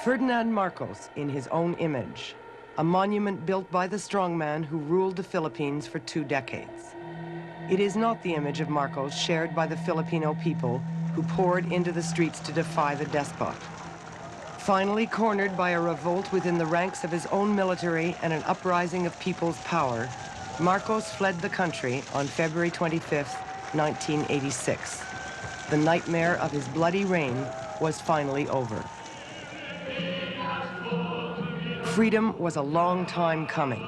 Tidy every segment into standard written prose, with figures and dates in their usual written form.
Ferdinand Marcos in his own image, a monument built by the strongman who ruled the Philippines for 2 decades. It is not the image of Marcos shared by the Filipino people who poured into the streets to defy the despot. Finally cornered by a revolt within the ranks of his own military and an uprising of people's power, Marcos fled the country on February 25, 1986. The nightmare of his bloody reign was finally over. Freedom was a long time coming.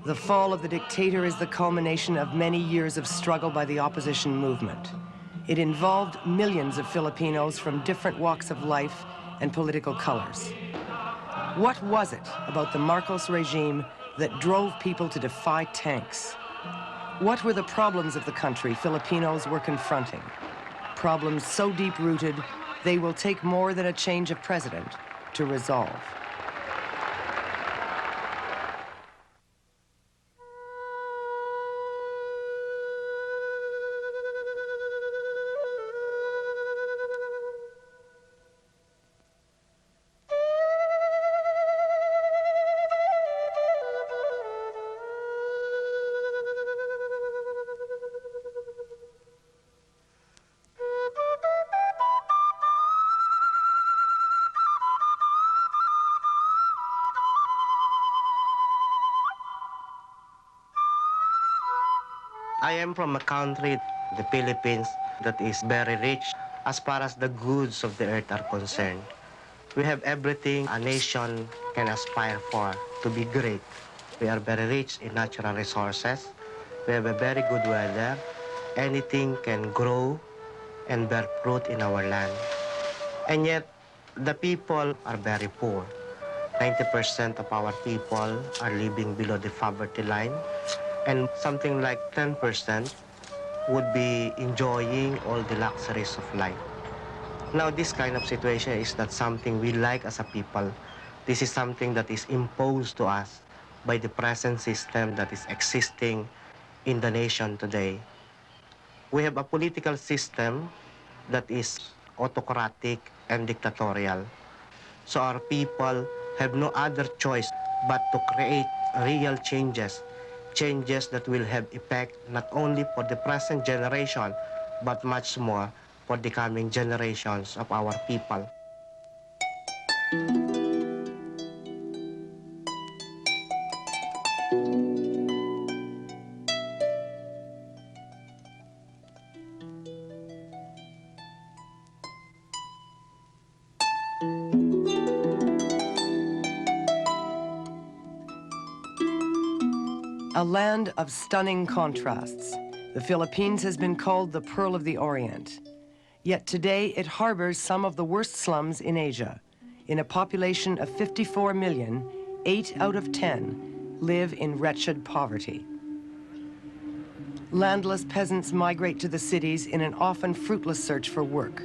The fall of the dictator is the culmination of many years of struggle by the opposition movement. It involved millions of Filipinos from different walks of life and political colors. What was it about the Marcos regime that drove people to defy tanks? What were the problems of the country Filipinos were confronting? Problems so deep-rooted, they will take more than a change of president to resolve. I am from a country, the Philippines, that is very rich as far as the goods of the earth are concerned. We have everything a nation can aspire for, to be great. We are very rich in natural resources. We have a very good weather. Anything can grow and bear fruit in our land. And yet, the people are very poor. 90% of our people are living below the poverty line. And something like 10% would be enjoying all the luxuries of life. Now, this kind of situation is not something we like as a people. This is something that is imposed to us by the present system that is existing in the nation today. We have a political system that is autocratic and dictatorial. So our people have no other choice but to create real changes that will have effect not only for the present generation, but much more for the coming generations of our people. A land of stunning contrasts, the Philippines has been called the Pearl of the Orient. Yet today it harbors some of the worst slums in Asia. In a population of 54 million, 8 out of 10 live in wretched poverty. Landless peasants migrate to the cities in an often fruitless search for work.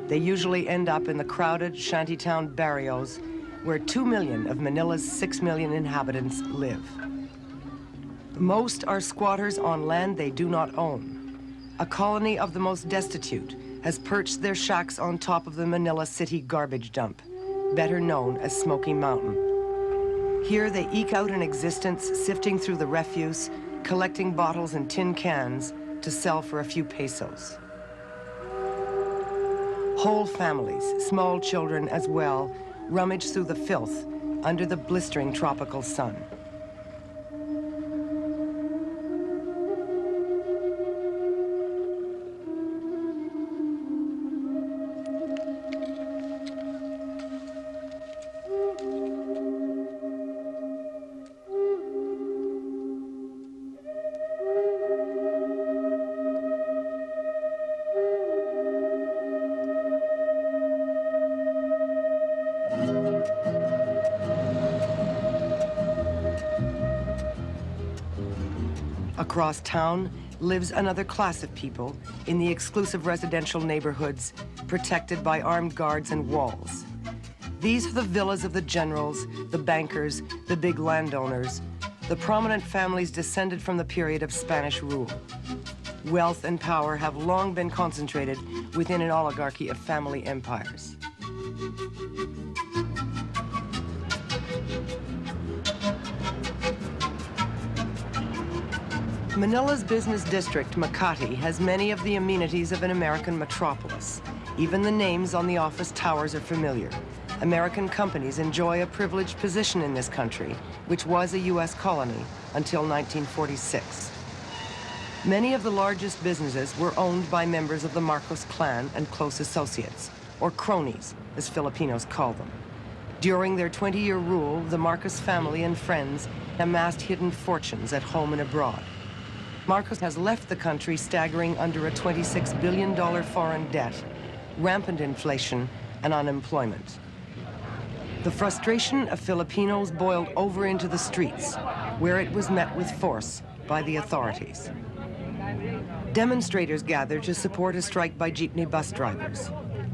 They usually end up in the crowded shantytown barrios where 2 million of Manila's 6 million inhabitants live. Most are squatters on land they do not own. A colony of the most destitute has perched their shacks on top of the Manila City garbage dump, better known as Smoky Mountain. Here they eke out an existence sifting through the refuse, collecting bottles and tin cans to sell for a few pesos. Whole families, small children as well, rummage through the filth under the blistering tropical sun. Across town lives another class of people in the exclusive residential neighborhoods protected by armed guards and walls. These are the villas of the generals, the bankers, the big landowners, the prominent families descended from the period of Spanish rule. Wealth and power have long been concentrated within an oligarchy of family empires. Manila's business district, Makati, has many of the amenities of an American metropolis. Even the names on the office towers are familiar. American companies enjoy a privileged position in this country, which was a U.S. colony until 1946. Many of the largest businesses were owned by members of the Marcos clan and close associates, or cronies, as Filipinos call them. During their 20-year rule, the Marcos family and friends amassed hidden fortunes at home and abroad. Marcos has left the country staggering under a $26 billion foreign debt, rampant inflation, and unemployment. The frustration of Filipinos boiled over into the streets, where it was met with force by the authorities. Demonstrators gathered to support a strike by jeepney bus drivers.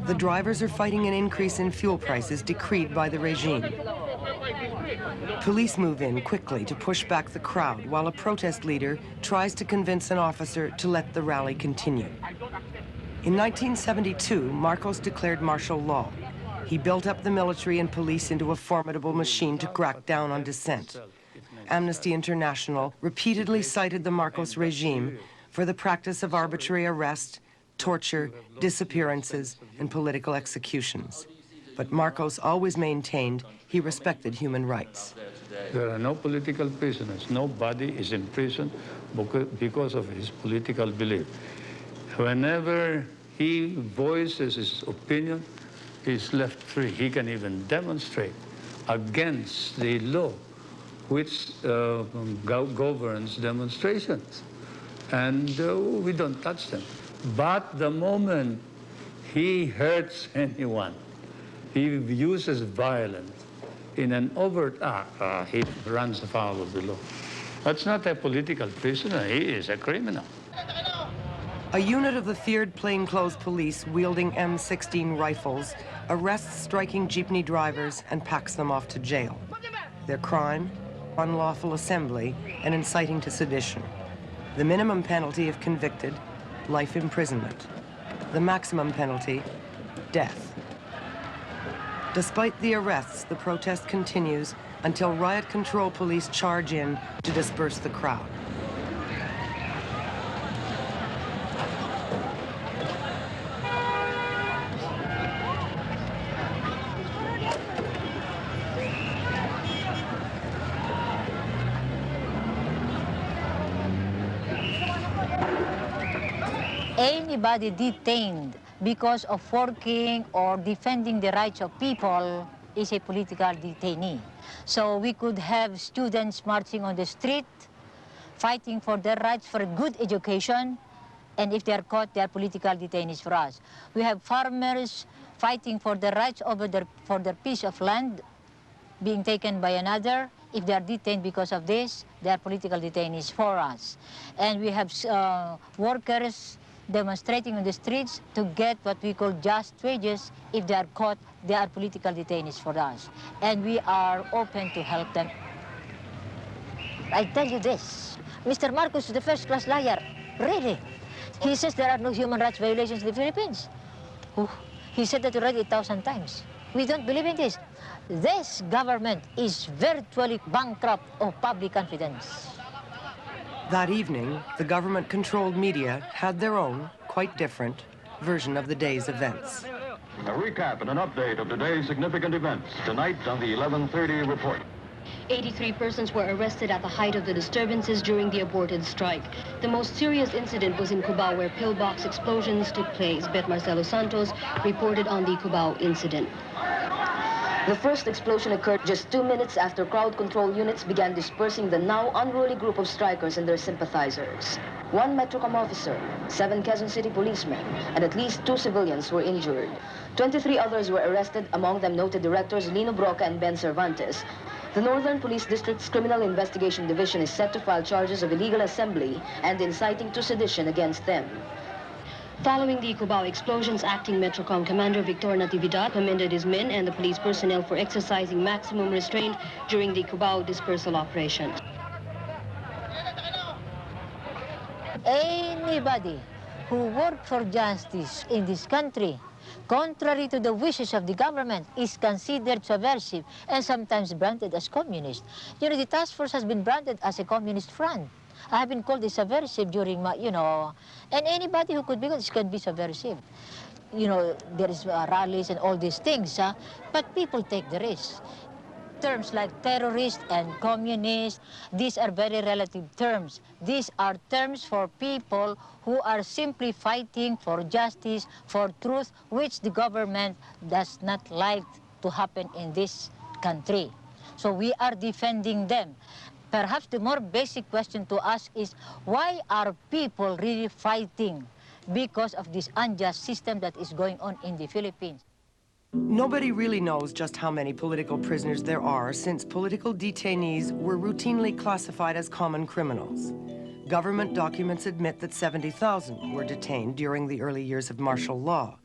The drivers are fighting an increase in fuel prices decreed by the regime. Police move in quickly to push back the crowd, while a protest leader tries to convince an officer to let the rally continue. In 1972, Marcos declared martial law. He built up the military and police into a formidable machine to crack down on dissent. Amnesty International repeatedly cited the Marcos regime for the practice of arbitrary arrest, torture, disappearances, and political executions. But Marcos always maintained he respected human rights. There are no political prisoners. Nobody is in prison because of his political belief. Whenever he voices his opinion, he's left free. He can even demonstrate against the law which governs demonstrations. And we don't touch them. But the moment he hurts anyone, he uses violence in an overt act, he runs afoul of the law. That's not a political prisoner, he is a criminal. A unit of the feared plainclothes police wielding M16 rifles arrests striking jeepney drivers and packs them off to jail. Their crime? Unlawful assembly and inciting to sedition. The minimum penalty if convicted, life imprisonment. The maximum penalty, death. Despite the arrests, the protest continues until riot control police charge in to disperse the crowd. Anybody detained because of working or defending the rights of people is a political detainee. So we could have students marching on the street, fighting for their rights for a good education, and if they are caught, they are political detainees for us. We have farmers fighting for their rights for their piece of land being taken by another. If they are detained because of this, they are political detainees for us. And we have workers demonstrating on the streets to get what we call just wages. If they are caught, they are political detainees for us. And we are open to help them. I tell you this, Mr. Marcos is the first-class liar, really. He says there are no human rights violations in the Philippines. He said that already 1,000 times. We don't believe in this. This government is virtually bankrupt of public confidence. That evening, the government-controlled media had their own, quite different, version of the day's events. A recap and an update of today's significant events tonight on the 11:30 report. 83 persons were arrested at the height of the disturbances during the aborted strike. The most serious incident was in Cubao, where pillbox explosions took place. Bet Marcelo Santos reported on the Cubao incident. The first explosion occurred just 2 minutes after crowd control units began dispersing the now unruly group of strikers and their sympathizers. 1 Metrocom officer, 7 Quezon City policemen, and at least 2 civilians were injured. 23 others were arrested, among them noted directors Lino Broca and Ben Cervantes. The Northern Police District's Criminal Investigation Division is set to file charges of illegal assembly and inciting to sedition against them. Following the Cubao explosions, acting Metrocom Commander Victor Natividad commended his men and the police personnel for exercising maximum restraint during the Cubao dispersal operation. Anybody who works for justice in this country, contrary to the wishes of the government, is considered subversive and sometimes branded as communist. You know, the task force has been branded as a communist front. I have been called a subversive during my, and anybody who could be this can be subversive. There is rallies and all these things, but people take the risk. Terms like terrorist and communist, these are very relative terms. These are terms for people who are simply fighting for justice, for truth, which the government does not like to happen in this country. So we are defending them. Perhaps the more basic question to ask is, why are people really fighting because of this unjust system that is going on in the Philippines? Nobody really knows just how many political prisoners there are, since political detainees were routinely classified as common criminals. Government documents admit that 70,000 were detained during the early years of martial law.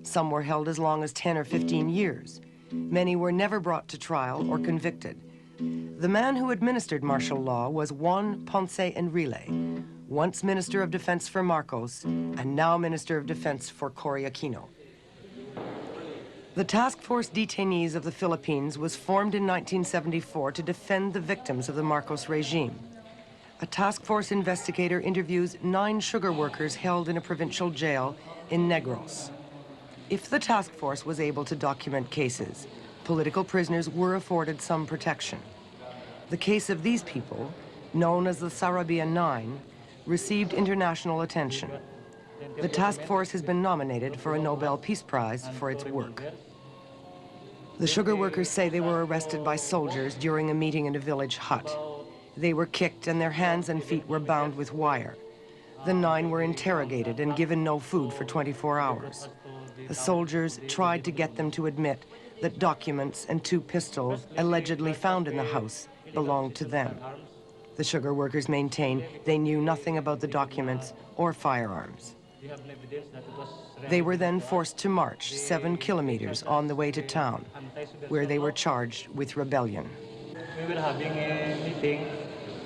Some were held as long as 10 or 15 years. Many were never brought to trial or convicted. The man who administered martial law was Juan Ponce Enrile, once Minister of Defense for Marcos and now Minister of Defense for Cory Aquino. The Task Force Detainees of the Philippines was formed in 1974 to defend the victims of the Marcos regime. A task force investigator interviews 9 sugar workers held in a provincial jail in Negros. If the task force was able to document cases, political prisoners were afforded some protection. The case of these people, known as the Sarabia 9, received international attention. The task force has been nominated for a Nobel Peace Prize for its work. The sugar workers say they were arrested by soldiers during a meeting in a village hut. They were kicked and their hands and feet were bound with wire. The 9 were interrogated and given no food for 24 hours. The soldiers tried to get them to admit that documents and 2 pistols allegedly found in the house belonged to them. The sugar workers maintain they knew nothing about the documents or firearms. They were then forced to march 7 kilometers on the way to town, where they were charged with rebellion. We were having a meeting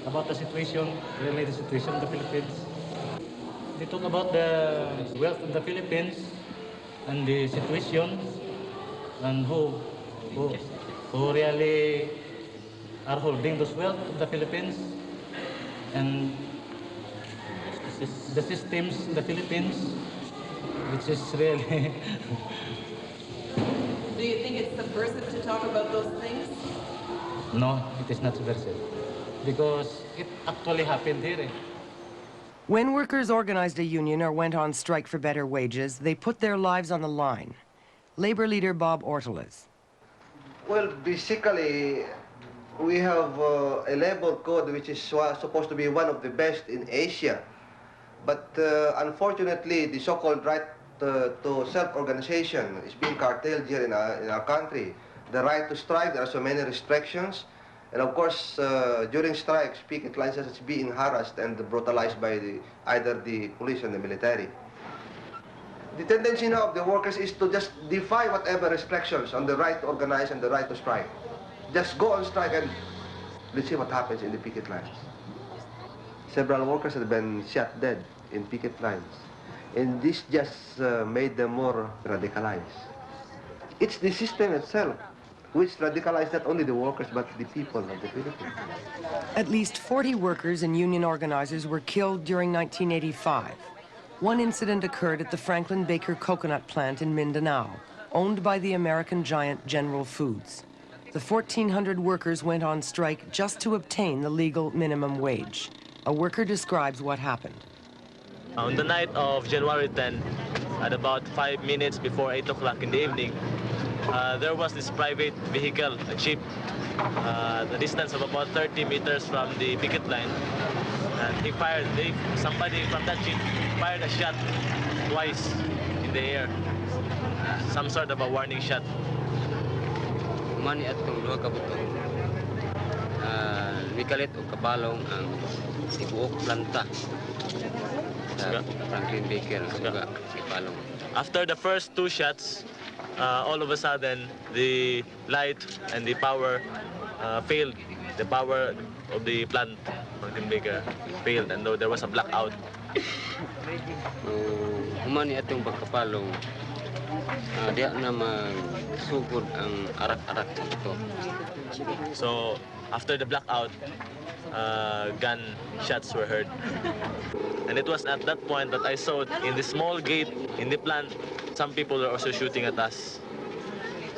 about the situation, really the situation of the Philippines. They talk about the wealth of the Philippines and the situation and who really are holding those wealth of the Philippines and the systems in the Philippines, which is really... Do you think it's subversive to talk about those things? No, it is not subversive, because it actually happened here. When workers organized a union or went on strike for better wages, they put their lives on the line. Labor leader Bob Orteles. Well, basically, we have a labor code which is supposed to be one of the best in Asia. But unfortunately, the so-called right to self-organization is being curtailed here in our country. The right to strike, there are so many restrictions. And of course, during strikes, picket lines is being harassed and brutalized by either the police and the military. The tendency now of the workers is to just defy whatever restrictions on the right to organize and the right to strike. Just go on strike and let's see what happens in the picket lines. Several workers have been shot dead in picket lines. And this just made them more radicalized. It's the system itself which radicalized not only the workers but the people of the Philippines. At least 40 workers and union organizers were killed during 1985. One incident occurred at the Franklin Baker coconut plant in Mindanao, owned by the American giant General Foods. The 1,400 workers went on strike just to obtain the legal minimum wage. A worker describes what happened. On the night of January 10, at about 5 minutes before 8 o'clock in the evening, there was this private vehicle, a jeep, the distance of about 30 meters from the picket line. And somebody from that jeep fired a shot twice in the air, some sort of a warning shot. Mani atong duha ka butong mikalit o kabalong ang tibuok planta sa Franklin Baker suga kabalong. After the first 2 shots, all of a sudden the light and the power failed. The power of the plant, Franklin Baker, failed, and there was a blackout. Humani atong pagkapalong Dia na magsugod ang arak-arak ito. So after the blackout, gunshots were heard. And it was at that point that I saw in the small gate in the plant, some people were also shooting at us.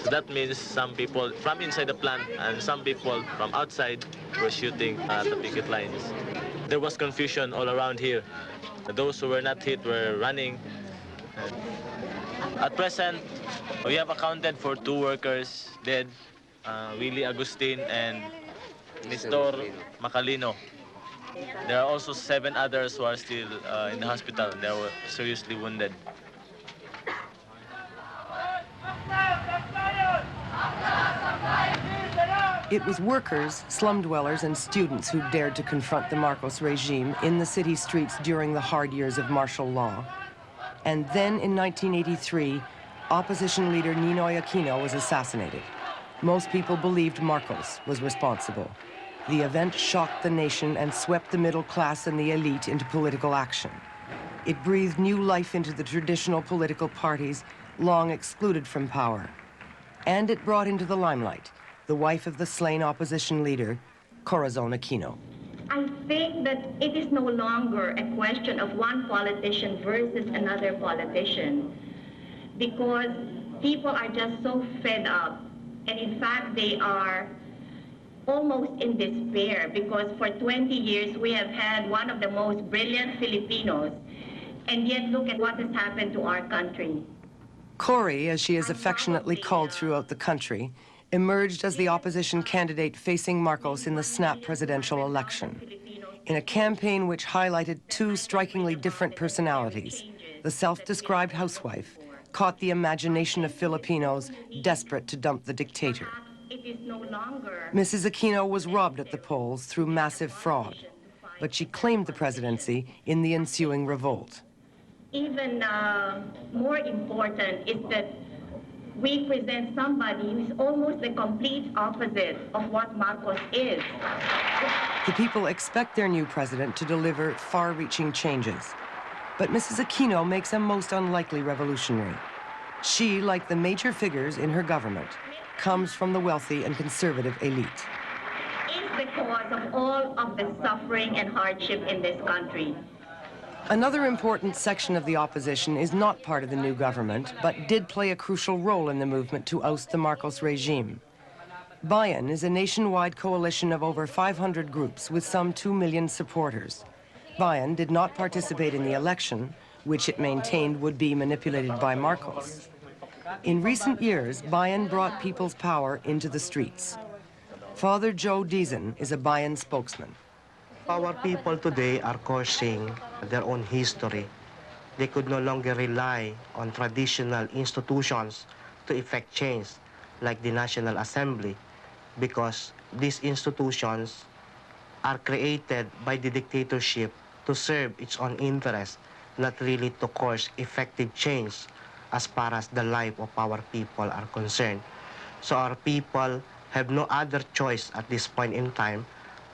So that means some people from inside the plant and some people from outside were shooting at the picket lines. There was confusion all around here. Those who were not hit were running. At present, we have accounted for 2 workers dead, Willie Agustin and Nestor Macalino. There are also 7 others who are still in the hospital. They were seriously wounded. It was workers, slum dwellers, and students who dared to confront the Marcos regime in the city streets during the hard years of martial law. And then in 1983, opposition leader Ninoy Aquino was assassinated. Most people believed Marcos was responsible. The event shocked the nation and swept the middle class and the elite into political action. It breathed new life into the traditional political parties long excluded from power. And it brought into the limelight the wife of the slain opposition leader, Corazon Aquino. I think that it is no longer a question of one politician versus another politician, because people are just so fed up, and in fact they are almost in despair, because for 20 years we have had one of the most brilliant Filipinos, and yet look at what has happened to our country. Cory, as she is affectionately called throughout the country, emerged as the opposition candidate facing Marcos in the snap presidential election. In a campaign which highlighted 2 strikingly different personalities, the self-described housewife caught the imagination of Filipinos desperate to dump the dictator. Mrs. Aquino was robbed at the polls through massive fraud, but she claimed the presidency in the ensuing revolt. Even more important is that we present somebody who is almost the complete opposite of what Marcos is. The people expect their new president to deliver far-reaching changes. But Mrs. Aquino makes a most unlikely revolutionary. She, like the major figures in her government, comes from the wealthy and conservative elite. It's the cause of all of the suffering and hardship in this country. Another important section of the opposition is not part of the new government, but did play a crucial role in the movement to oust the Marcos regime. Bayan is a nationwide coalition of over 500 groups with some 2 million supporters. Bayan did not participate in the election, which it maintained would be manipulated by Marcos. In recent years, Bayan brought people's power into the streets. Father Joe Dizon is a Bayan spokesman. Our people today are cursing their own history. They could no longer rely on traditional institutions to effect change, like the National Assembly, because these institutions are created by the dictatorship to serve its own interests, not really to cause effective change as far as the life of our people are concerned. So our people have no other choice at this point in time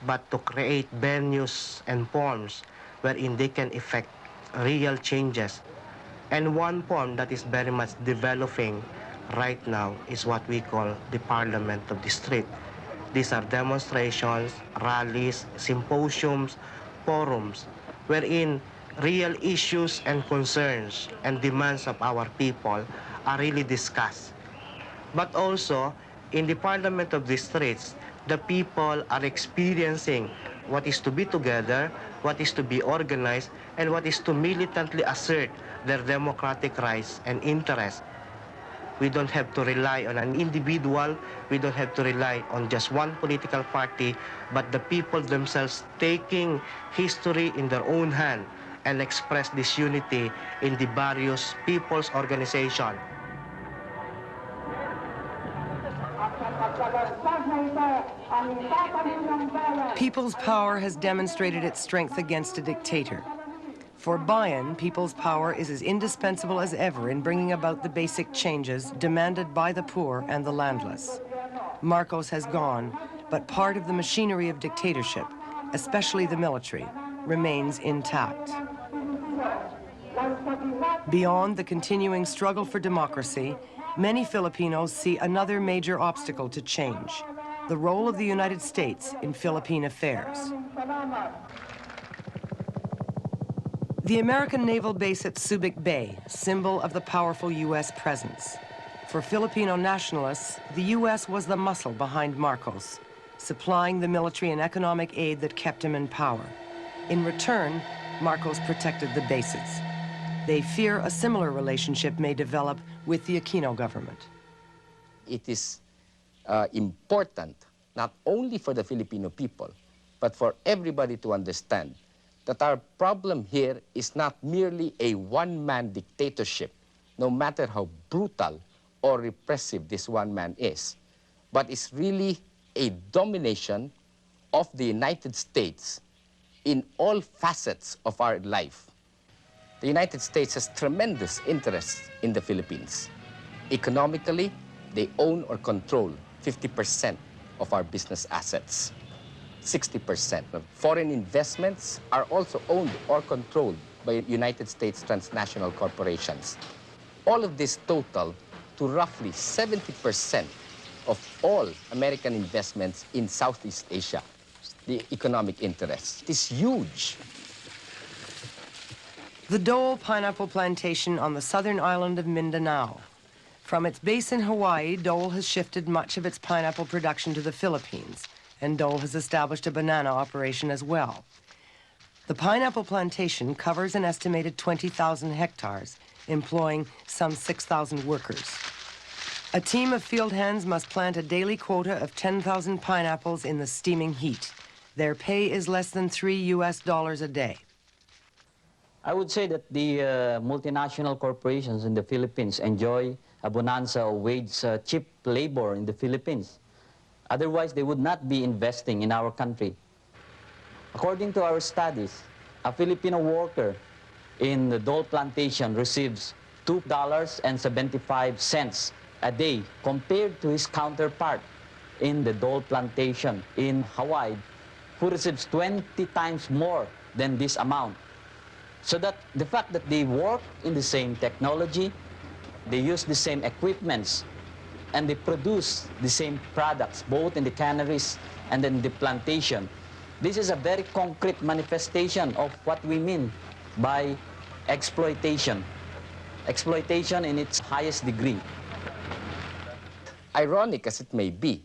but to create venues and forms wherein they can effect real changes. And one form that is very much developing right now is what we call the Parliament of the Street. These are demonstrations, rallies, symposiums, forums, wherein real issues and concerns and demands of our people are really discussed. But also, in the Parliament of the Streets, the people are experiencing what is to be together, what is to be organized, and what is to militantly assert their democratic rights and interests. We don't have to rely on an individual, we don't have to rely on just one political party, but the people themselves taking history in their own hand and express this unity in the various people's organizations. People's power has demonstrated its strength against a dictator. For Bayan, people's power is as indispensable as ever in bringing about the basic changes demanded by the poor and the landless. Marcos has gone, but part of the machinery of dictatorship, especially the military, remains intact. Beyond the continuing struggle for democracy, many Filipinos see another major obstacle to change: the role of the United States in Philippine affairs. The American naval base at Subic Bay, symbol of the powerful U.S. presence. For Filipino nationalists, the U.S. was the muscle behind Marcos, supplying the military and economic aid that kept him in power. In return, Marcos protected the bases. They fear a similar relationship may develop with the Aquino government. It is important not only for the Filipino people, but for everybody to understand that our problem here is not merely a one-man dictatorship, no matter how brutal or repressive this one man is, but it's really a domination of the United States in all facets of our life. The United States has tremendous interest in the Philippines. Economically, they own or control 50% of our business assets. 60% of foreign investments are also owned or controlled by United States transnational corporations. All of this total to roughly 70% of all American investments in Southeast Asia, the economic interest. It is huge. The Dole pineapple plantation on the southern island of Mindanao. From its base in Hawaii, Dole has shifted much of its pineapple production to the Philippines, and Dole has established a banana operation as well. The pineapple plantation covers an estimated 20,000 hectares, employing some 6,000 workers. A team of field hands must plant a daily quota of 10,000 pineapples in the steaming heat. Their pay is less than $3 a day. I would say that the multinational corporations in the Philippines enjoy a bonanza of wage cheap labor in the Philippines. Otherwise, they would not be investing in our country. According to our studies, a Filipino worker in the Dole plantation receives $2.75 a day compared to his counterpart in the Dole plantation in Hawaii, who receives 20 times more than this amount. So that the fact that they work in the same technology, they use the same equipments, and they produce the same products, both in the canneries and in the plantation. This is a very concrete manifestation of what we mean by exploitation. Exploitation in its highest degree. Ironic as it may be,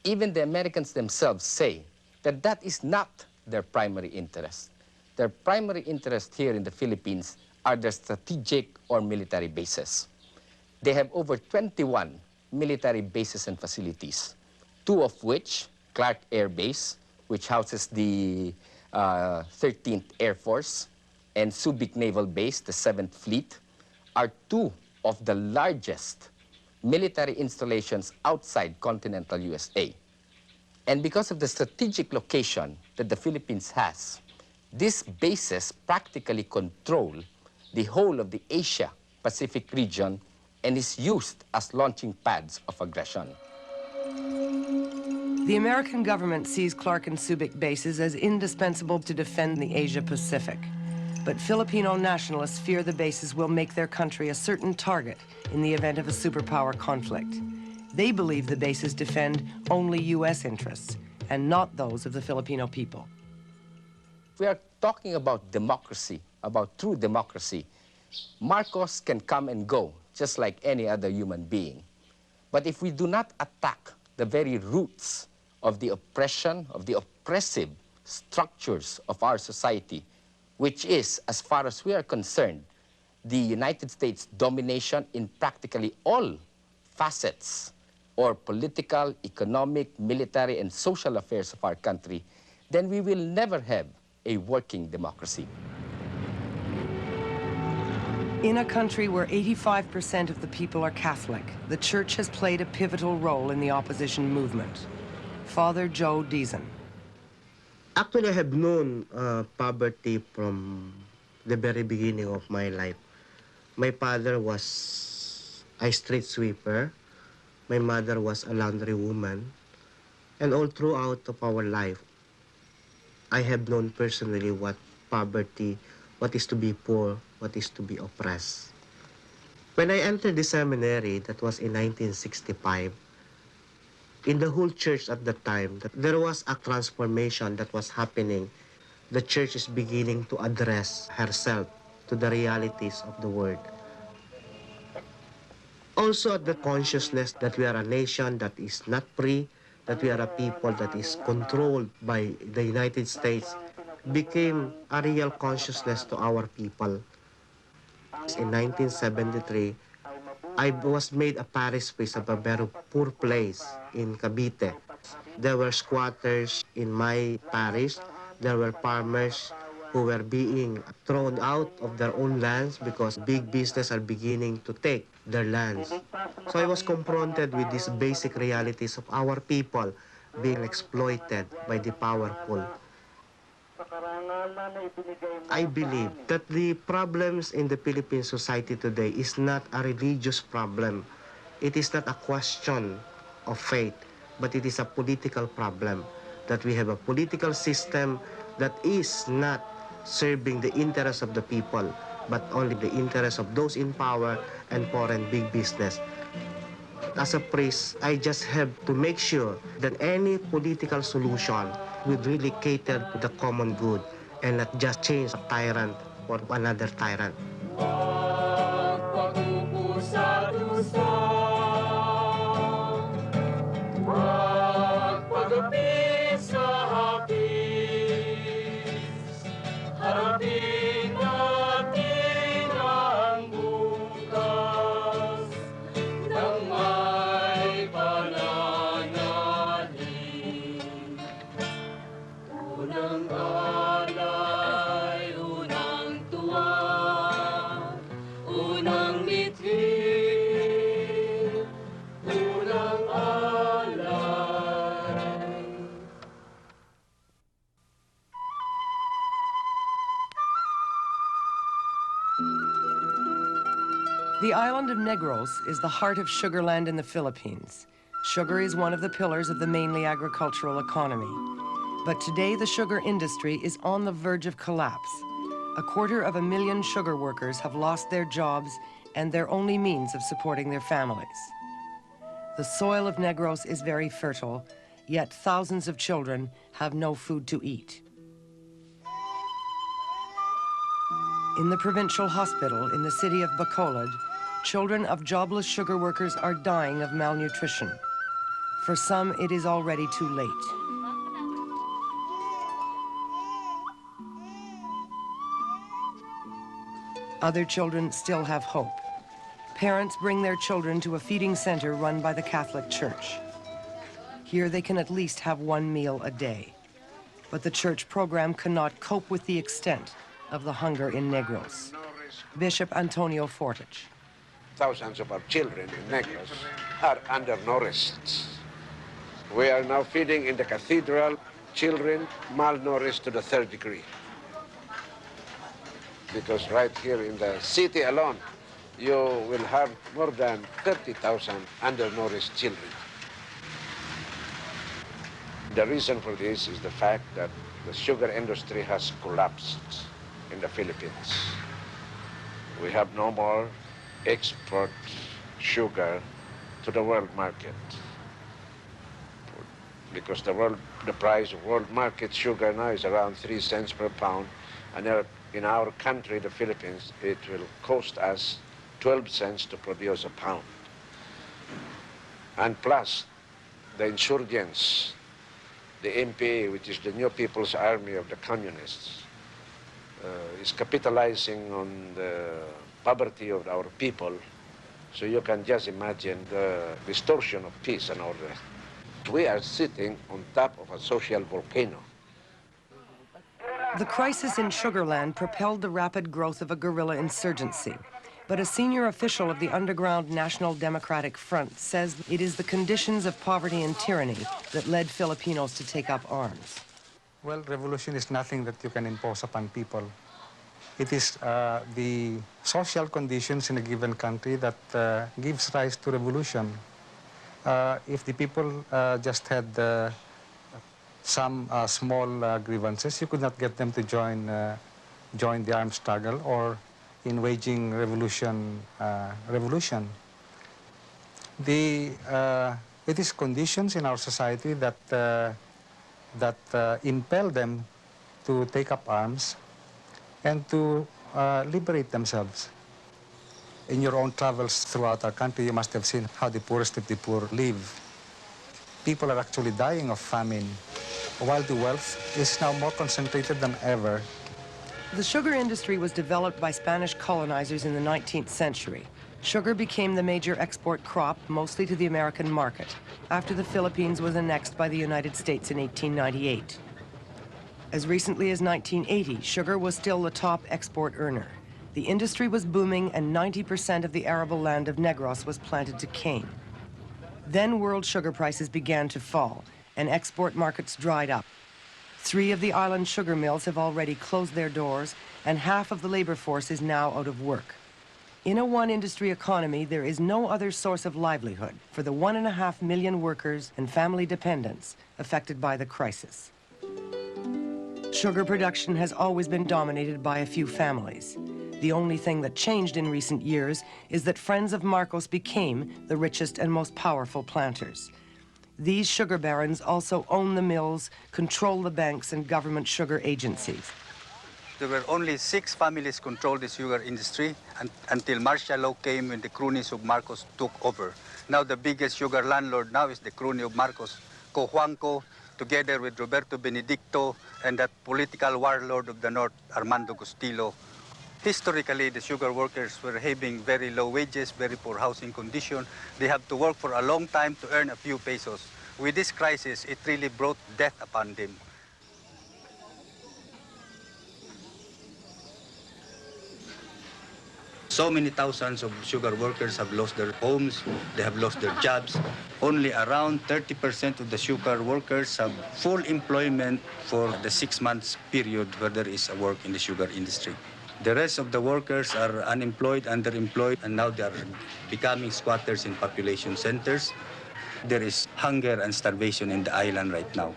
even the Americans themselves say that that is not their primary interest. Their primary interest here in the Philippines are their strategic or military bases. They have over 21 military bases and facilities, 2 of which, Clark Air Base, which houses the 13th Air Force, and Subic Naval Base, the 7th Fleet, are 2 of the largest military installations outside continental USA. And because of the strategic location that the Philippines has, these bases practically control the whole of the Asia-Pacific region and is used as launching pads of aggression. The American government sees Clark and Subic bases as indispensable to defend the Asia-Pacific. But Filipino nationalists fear the bases will make their country a certain target in the event of a superpower conflict. They believe the bases defend only U.S. interests and not those of the Filipino people. We are talking about democracy, about true democracy. Marcos can come and go, just like any other human being. But if we do not attack the very roots of the oppression, of the oppressive structures of our society, which is, as far as we are concerned, the United States domination in practically all facets or political, economic, military, and social affairs of our country, then we will never have a working democracy. In a country where 85% of the people are Catholic, the church has played a pivotal role in the opposition movement. Father Joe Deason. Actually, I have known poverty from the very beginning of my life. My father was a street sweeper. My mother was a laundry woman. And all throughout of our life, I have known personally what poverty, what is to be poor, what is to be oppressed. When I entered the seminary, that was in 1965, in the whole church at that time, there was a transformation that was happening. The church is beginning to address herself to the realities of the world. Also at the consciousness that we are a nation that is not free, that we are a people that is controlled by the United States, became a real consciousness to our people. In 1973, I was made a parish priest of a very poor place in Cavite. There were squatters in my parish. There were farmers who were being thrown out of their own lands because big business are beginning to take their lands. So I was confronted with these basic realities of our people being exploited by the powerful. I believe that the problems in the Philippine society today is not a religious problem. It is not a question of faith, but it is a political problem. That we have a political system that is not serving the interests of the people, but only the interests of those in power and foreign big business. As a priest, I just have to make sure that any political solution would really cater to the common good and not just change a tyrant for another tyrant. The island of Negros is the heart of sugarland in the Philippines. Sugar is one of the pillars of the mainly agricultural economy. But today the sugar industry is on the verge of collapse. 250,000 sugar workers have lost their jobs and their only means of supporting their families. The soil of Negros is very fertile, yet thousands of children have no food to eat. In the provincial hospital in the city of Bacolod, children of jobless sugar workers are dying of malnutrition. For some, it is already too late. Other children still have hope. Parents bring their children to a feeding center run by the Catholic Church. Here they can at least have one meal a day. But the church program cannot cope with the extent of the hunger in Negros. Bishop Antonio Fortich. Thousands of our children in Negros are undernourished. We are now feeding in the cathedral children malnourished to the 3rd degree. Because right here in the city alone, you will have more than 30,000 undernourished children. The reason for this is the fact that the sugar industry has collapsed in the Philippines. We have no more export sugar to the world market because the price of world market sugar now is around 3 cents per pound, and in our country, the Philippines, it will cost us 12 cents to produce a pound. And plus, the insurgents, the MPA, which is the New People's Army of the Communists, is capitalizing on the poverty of our people. So you can just imagine the distortion of peace and order. We are sitting on top of a social volcano. The crisis in Sugarland propelled the rapid growth of a guerrilla insurgency. But a senior official of the underground National Democratic Front says it is the conditions of poverty and tyranny that led Filipinos to take up arms. Well, revolution is nothing that you can impose upon people. It is the social conditions in a given country that gives rise to revolution. If the people just had some small grievances, you could not get them to join the armed struggle, or in waging revolution. It is conditions in our society that impel them to take up arms and to liberate themselves. In your own travels throughout our country, you must have seen how the poorest of the poor live. People are actually dying of famine, while the wealth is now more concentrated than ever. The sugar industry was developed by Spanish colonizers in the 19th century. Sugar became the major export crop, mostly to the American market, after the Philippines was annexed by the United States in 1898. As recently as 1980, sugar was still the top export earner. The industry was booming, and 90% of the arable land of Negros was planted to cane. Then world sugar prices began to fall, and export markets dried up. 3 of the island sugar mills have already closed their doors, and half of the labor force is now out of work. In a one-industry economy, there is no other source of livelihood for the 1.5 million workers and family dependents affected by the crisis. Sugar production has always been dominated by a few families. The only thing that changed in recent years is that friends of Marcos became the richest and most powerful planters. These sugar barons also own the mills, control the banks and government sugar agencies. There were only 6 families controlled the sugar industry until martial law came when the cronies of Marcos took over. Now the biggest sugar landlord now is the crony of Marcos, Cojuanco, together with Roberto Benedicto and that political warlord of the north, Armando Gustillo. Historically, the sugar workers were having very low wages, very poor housing condition. They have to work for a long time to earn a few pesos. With this crisis, it really brought death upon them. So many thousands of sugar workers have lost their homes, they have lost their jobs. Only around 30% of the sugar workers have full employment for the 6 months period where there is a work in the sugar industry. The rest of the workers are unemployed, underemployed, and now they are becoming squatters in population centers. There is hunger and starvation in the island right now.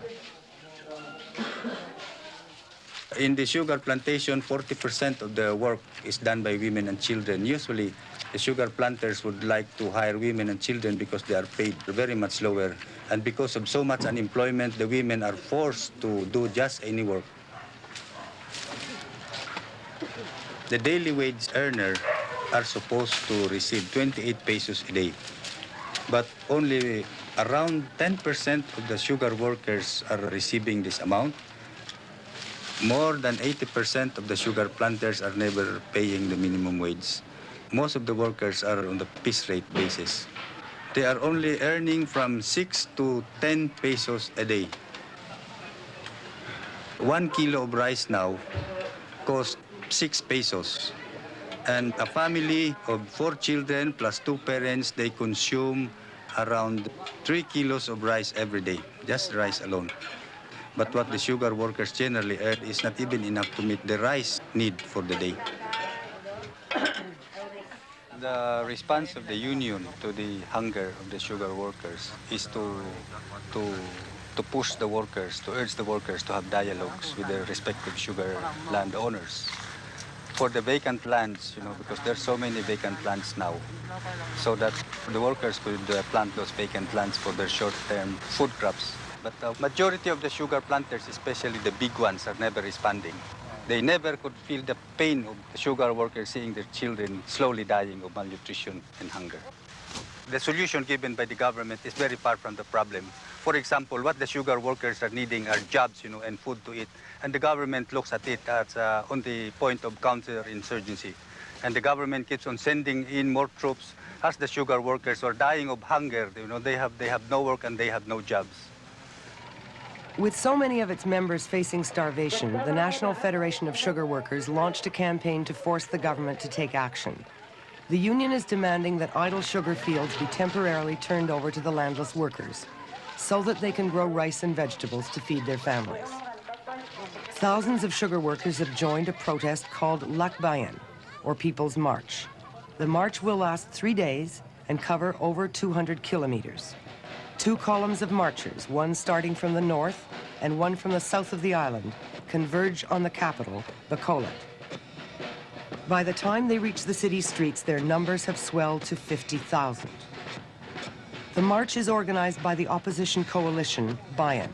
In the sugar plantation, 40% of the work is done by women and children. Usually, the sugar planters would like to hire women and children because they are paid very much lower. And because of so much unemployment, the women are forced to do just any work. The daily wage earner are supposed to receive 28 pesos a day. But only around 10% of the sugar workers are receiving this amount. More than 80% of the sugar planters are never paying the minimum wage. Most of the workers are on the piece rate basis. They are only earning from 6 to 10 pesos a day. 1 kilo of rice now costs 6 pesos. And a family of 4 children plus 2 parents, they consume around 3 kilos of rice every day, just rice alone. But what the sugar workers generally earn is not even enough to meet the rice need for the day. The response of the union to the hunger of the sugar workers is to push the workers, to urge the workers to have dialogues with their respective sugar landowners. For the vacant lands, because there's so many vacant lands now, so that the workers could plant those vacant lands for their short-term food crops. But the majority of the sugar planters, especially the big ones, are never responding. They never could feel the pain of the sugar workers seeing their children slowly dying of malnutrition and hunger. The solution given by the government is very far from the problem. For example, what the sugar workers are needing are jobs, and food to eat. And the government looks at it as on the point of counterinsurgency. And the government keeps on sending in more troops as the sugar workers are dying of hunger. They have no work and they have no jobs. With so many of its members facing starvation, the National Federation of Sugar Workers launched a campaign to force the government to take action. The union is demanding that idle sugar fields be temporarily turned over to the landless workers so that they can grow rice and vegetables to feed their families. Thousands of sugar workers have joined a protest called Lakbayan, or People's March. The march will last 3 days and cover over 200 kilometers. 2 columns of marchers, one starting from the north and one from the south of the island, converge on the capital, Bacolod. By the time they reach the city streets, their numbers have swelled to 50,000. The march is organized by the opposition coalition, Bayan.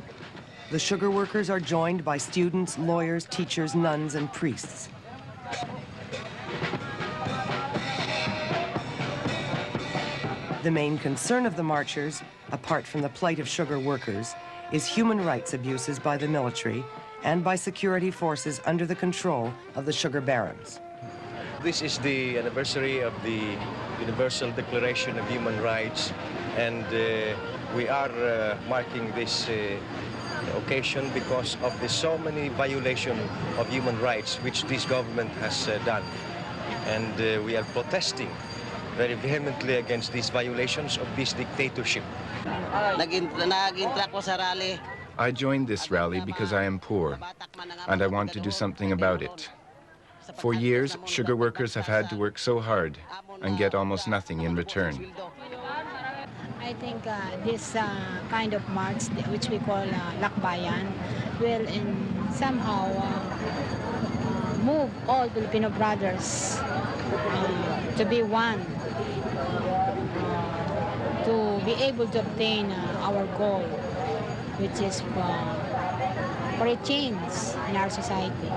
The sugar workers are joined by students, lawyers, teachers, nuns, and priests. The main concern of the marchers, apart from the plight of sugar workers, is human rights abuses by the military and by security forces under the control of the sugar barons. This is the anniversary of the Universal Declaration of Human Rights, and we are marking this occasion because of the so many violations of human rights which this government has done. And we are protesting very vehemently against these violations of this dictatorship. I joined this rally because I am poor, and I want to do something about it. For years, sugar workers have had to work so hard and get almost nothing in return. I think this kind of march, which we call Lakbayan, will somehow move all Filipino brothers to be one, to be able to obtain our goal, which is for a change in our society.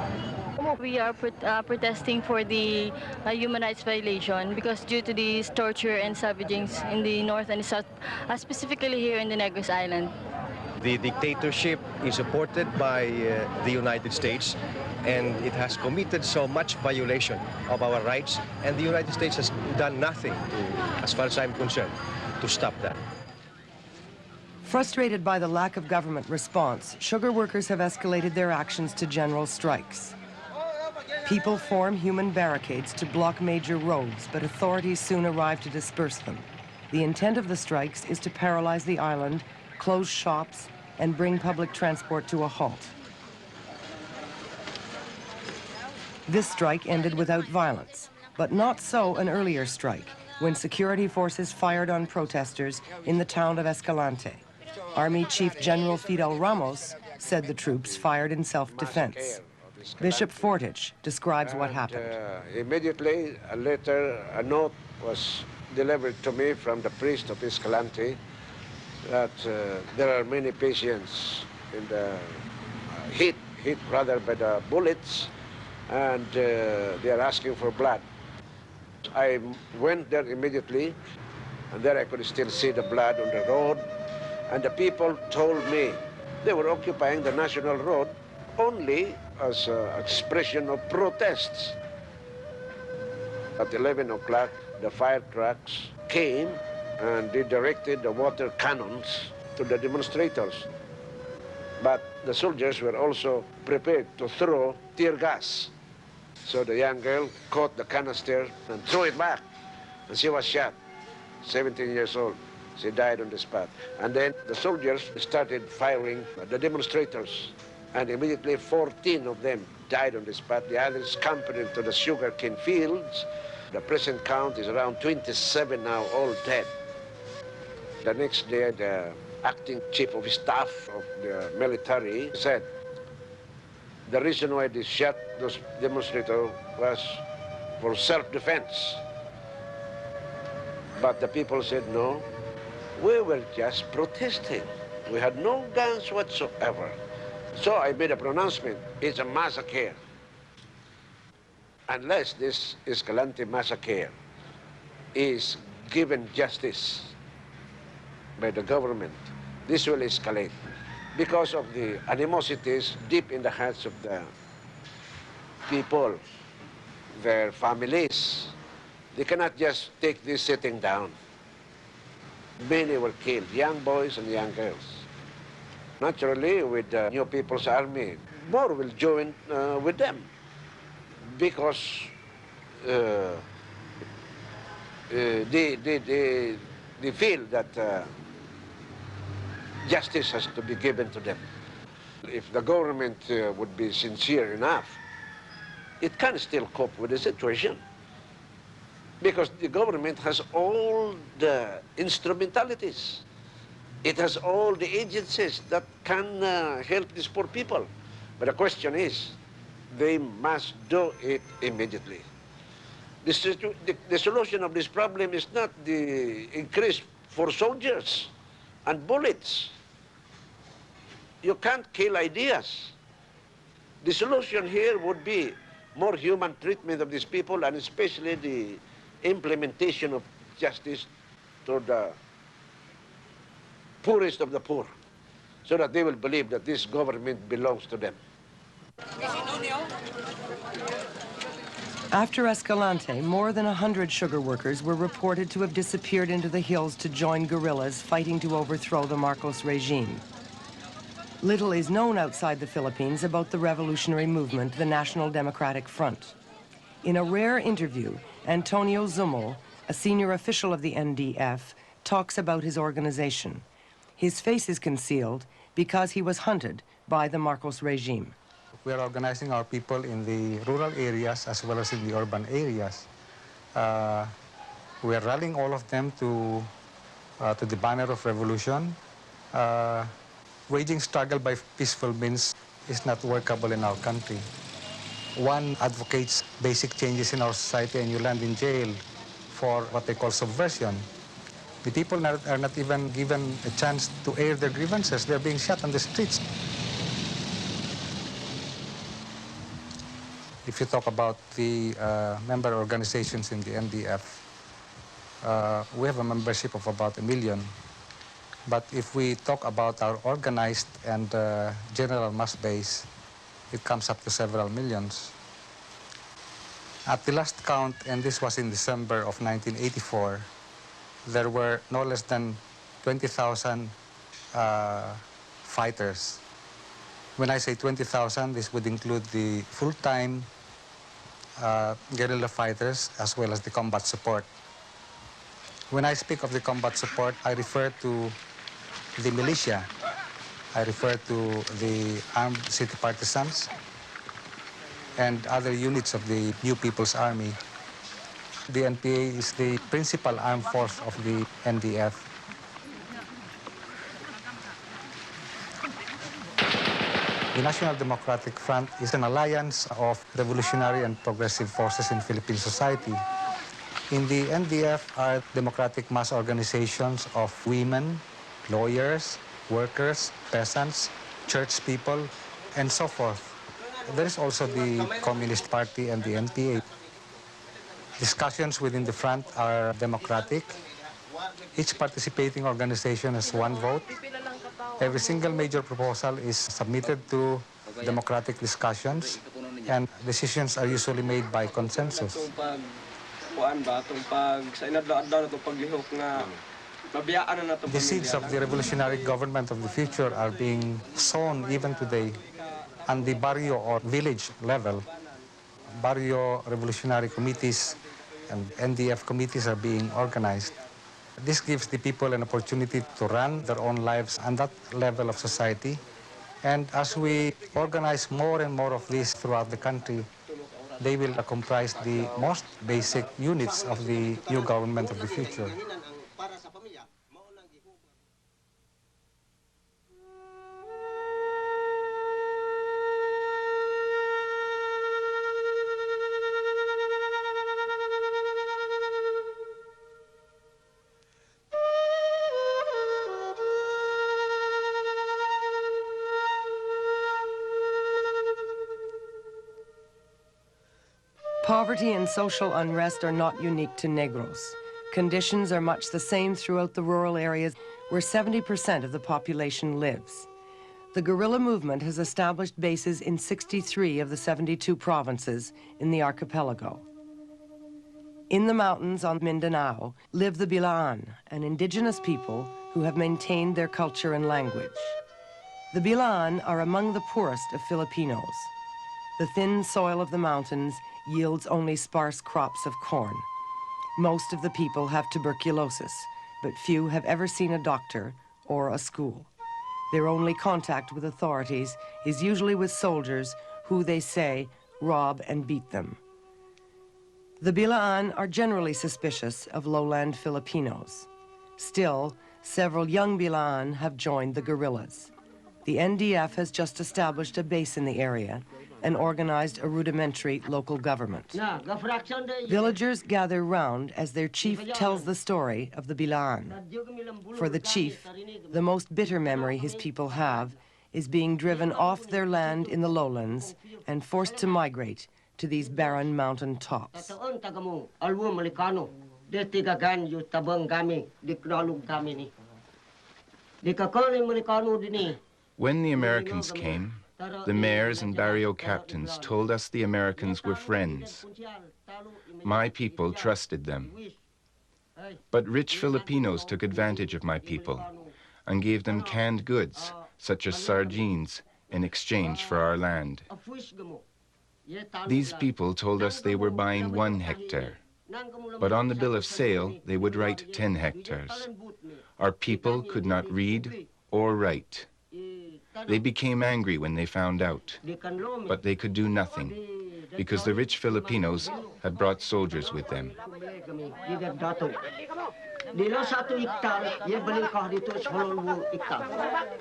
We are protesting for the human rights violation because due to these torture and savagings in the north and the south, specifically here in the Negros Island. The dictatorship is supported by the United States, and it has committed so much violation of our rights, and the United States has done nothing, as far as I'm concerned, to stop that. Frustrated by the lack of government response, sugar workers have escalated their actions to general strikes. People form human barricades to block major roads, but authorities soon arrive to disperse them. The intent of the strikes is to paralyze the island, close shops, and bring public transport to a halt. This strike ended without violence, but not so an earlier strike, when security forces fired on protesters in the town of Escalante. Army Chief General Fidel Ramos said the troops fired in self-defense. Bishop Fortich describes what happened. Immediately, a note was delivered to me from the priest of Escalante that there are many patients in the hit rather by the bullets, and they are asking for blood. I went there immediately, and there I could still see the blood on the road, and the people told me they were occupying the national road only as an expression of protests. At 11 o'clock, the fire trucks came and they directed the water cannons to the demonstrators. But the soldiers were also prepared to throw tear gas. So the young girl caught the canister and threw it back, and she was shot, 17 years old. She died on the spot. And then the soldiers started firing at the demonstrators, and immediately 14 of them died on the spot. The others scampered into the sugarcane fields. The present count is around 27 now, all dead. The next day, the acting chief of staff of the military said the reason why they shot those demonstrators was for self-defense. But the people said, no, we were just protesting. We had no guns whatsoever. So I made a pronouncement, it's a massacre. Unless this Escalante massacre is given justice by the government, this will escalate because of the animosities deep in the hearts of the people, their families. They cannot just take this sitting down. Many were killed, young boys and young girls. Naturally, with the New People's Army, more will join with them because they feel that justice has to be given to them. If the government would be sincere enough, it can still cope with the situation because the government has all the instrumentalities. It has all the agencies that can help these poor people. But the question is, they must do it immediately. The solution of this problem is not the increase for soldiers and bullets. You can't kill ideas. The solution here would be more human treatment of these people, and especially the implementation of justice to the poorest of the poor, so that they will believe that this government belongs to them. After Escalante, more than 100 sugar workers were reported to have disappeared into the hills to join guerrillas fighting to overthrow the Marcos regime. Little is known outside the Philippines about the revolutionary movement, the National Democratic Front. In a rare interview, Antonio Zumel, a senior official of the NDF, talks about his organization. His face is concealed because he was hunted by the Marcos regime. We are organizing our people in the rural areas as well as in the urban areas. We are rallying all of them to the banner of revolution. Waging struggle by peaceful means is not workable in our country. One advocates basic changes in our society and you land in jail for what they call subversion. The people are not even given a chance to air their grievances. They're being shot on the streets. If you talk about the member organizations in the NDF, we have a membership of about 1 million. But if we talk about our organized and general mass base, it comes up to several millions. At the last count, and this was in December of 1984, there were no less than 20,000 fighters. When I say 20,000, this would include the full-time guerrilla fighters as well as the combat support. When I speak of the combat support, I refer to the militia. I refer to the armed city partisans and other units of the New People's Army. The NPA is the principal armed force of the NDF. The National Democratic Front is an alliance of revolutionary and progressive forces in Philippine society. In the NDF are democratic mass organizations of women, lawyers, workers, peasants, church people, and so forth. There is also the Communist Party and the NPA. Discussions within the front are democratic. Each participating organization has one vote. Every single major proposal is submitted to democratic discussions, and decisions are usually made by consensus. The seeds of the revolutionary government of the future are being sown even today on the barrio or village level. Barrio revolutionary committees and NDF committees are being organized. This gives the people an opportunity to run their own lives on that level of society. And as we organize more and more of this throughout the country, they will comprise the most basic units of the new government of the future. Poverty and social unrest are not unique to Negros. Conditions are much the same throughout the rural areas where 70% of the population lives. The guerrilla movement has established bases in 63 of the 72 provinces in the archipelago. In the mountains on Mindanao live the Bilaan, an indigenous people who have maintained their culture and language. The Bilaan are among the poorest of Filipinos. The thin soil of the mountains yields only sparse crops of corn. Most of the people have tuberculosis, but few have ever seen a doctor or a school. Their only contact with authorities is usually with soldiers who, they say, rob and beat them. The Bilaan are generally suspicious of lowland Filipinos. Still, several young Bilaan have joined the guerrillas. The NDF has just established a base in the area, and organized a rudimentary local government. Villagers gather round as their chief tells the story of the Bilaan. For the chief, the most bitter memory his people have is being driven off their land in the lowlands and forced to migrate to these barren mountain tops. When the Americans came, the mayors and barrio captains told us the Americans were friends. My people trusted them. But rich Filipinos took advantage of my people and gave them canned goods, such as sardines, in exchange for our land. These people told us they were buying 1 hectare, but on the bill of sale, they would write 10 hectares. Our people could not read or write. They became angry when they found out, but they could do nothing because the rich Filipinos had brought soldiers with them.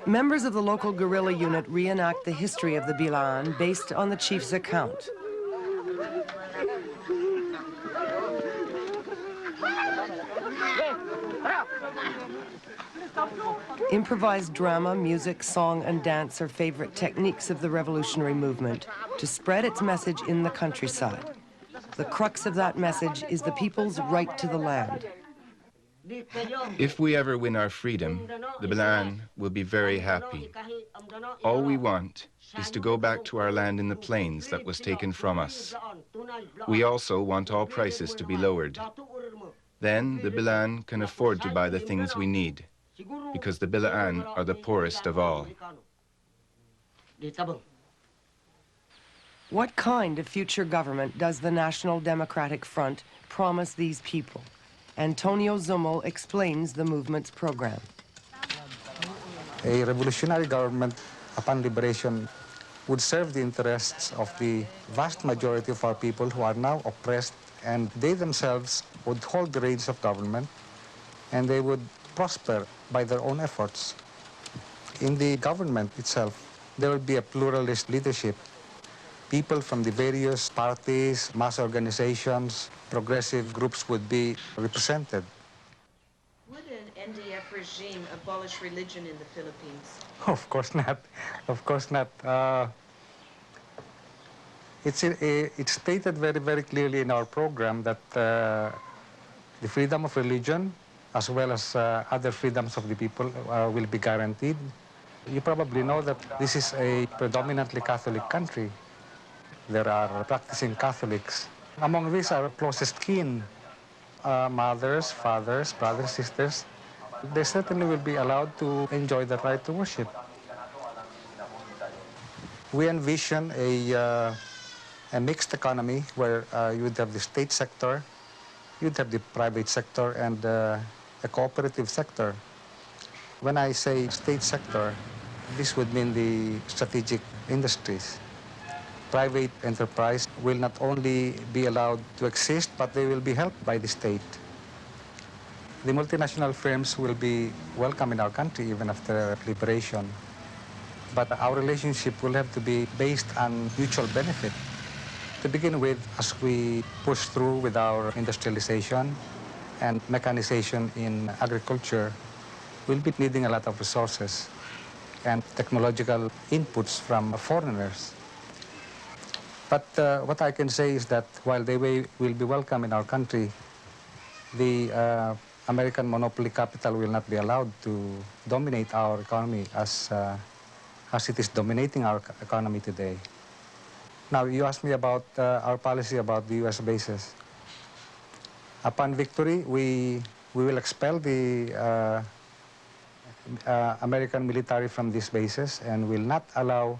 Members of the local guerrilla unit reenact the history of the Bilaan based on the chief's account. Improvised drama, music, song, and dance are favorite techniques of the revolutionary movement to spread its message in the countryside. The crux of that message is the people's right to the land. If we ever win our freedom, the Bilaan will be very happy. All we want is to go back to our land in the plains that was taken from us. We also want all prices to be lowered. Then the Bilaan can afford to buy the things we need, because the Bilaan are the poorest of all. What kind of future government does the National Democratic Front promise these people? Antonio Zummel explains the movement's program. A revolutionary government upon liberation would serve the interests of the vast majority of our people who are now oppressed, and they themselves would hold the reins of government, and they would prosper by their own efforts. In the government itself, there will be a pluralist leadership. People from the various parties, mass organizations, progressive groups would be represented. Would an NDF regime abolish religion in the Philippines? Of course not. Of course not. It's stated very, very clearly in our program that the freedom of religion, as well as other freedoms of the people, will be guaranteed. You probably know that this is a predominantly Catholic country. There are practicing Catholics. Among these are closest kin, mothers, fathers, brothers, sisters. They certainly will be allowed to enjoy the right to worship. We envision a mixed economy where you would have the state sector, you'd have the private sector, and a cooperative sector. When I say state sector, this would mean the strategic industries. Private enterprise will not only be allowed to exist, but they will be helped by the state. The multinational firms will be welcome in our country even after liberation. But our relationship will have to be based on mutual benefit. To begin with, as we push through with our industrialization and mechanization in agriculture, we'll be needing a lot of resources and technological inputs from foreigners. But what I can say is that while they will be welcome in our country, the American monopoly capital will not be allowed to dominate our economy as it is dominating our economy today. Now, you asked me about our policy about the U.S. bases. Upon victory, we will expel the American military from these bases and will not allow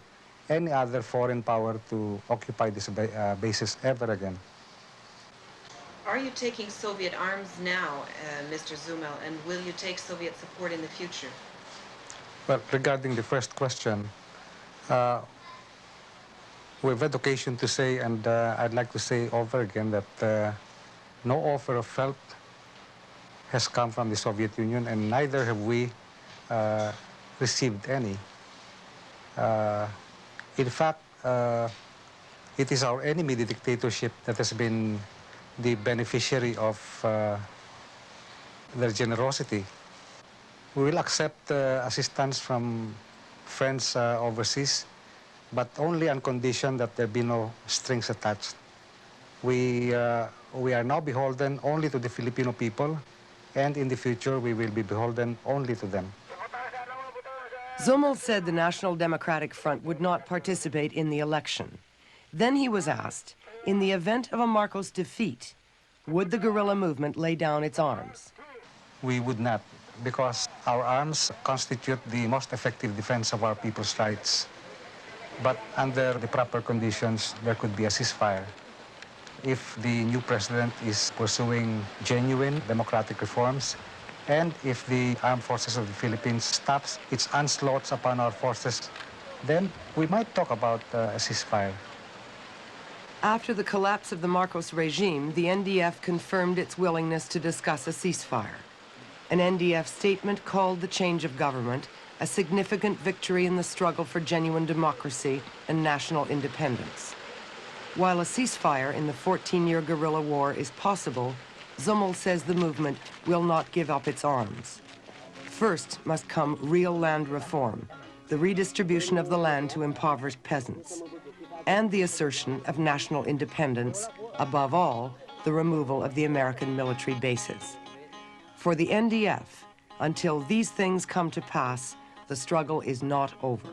any other foreign power to occupy these bases ever again. Are you taking Soviet arms now, Mr. Zummel, and will you take Soviet support in the future? Well, regarding the first question, we've had occasion to say, and I'd like to say over again, that no offer of help has come from the Soviet Union, and neither have we received any. In fact, It is our enemy, the dictatorship, that has been the beneficiary of their generosity. We will accept assistance from friends overseas, but only on condition that there be no strings attached. We are now beholden only to the Filipino people, and in the future we will be beholden only to them. Zumel said the National Democratic Front would not participate in the election. Then he was asked, in the event of a Marcos defeat, would the guerrilla movement lay down its arms? We would not, because our arms constitute the most effective defense of our people's rights. But under the proper conditions, there could be a ceasefire. If the new president is pursuing genuine democratic reforms, and if the armed forces of the Philippines stops its onslaughts upon our forces, then we might talk about a ceasefire. After the collapse of the Marcos regime, the NDF confirmed its willingness to discuss a ceasefire. An NDF statement called the change of government a significant victory in the struggle for genuine democracy and national independence. While a ceasefire in the 14-year guerrilla war is possible, Zumel says the movement will not give up its arms. First must come real land reform, the redistribution of the land to impoverished peasants, and the assertion of national independence, above all, the removal of the American military bases. For the NDF, until these things come to pass, the struggle is not over.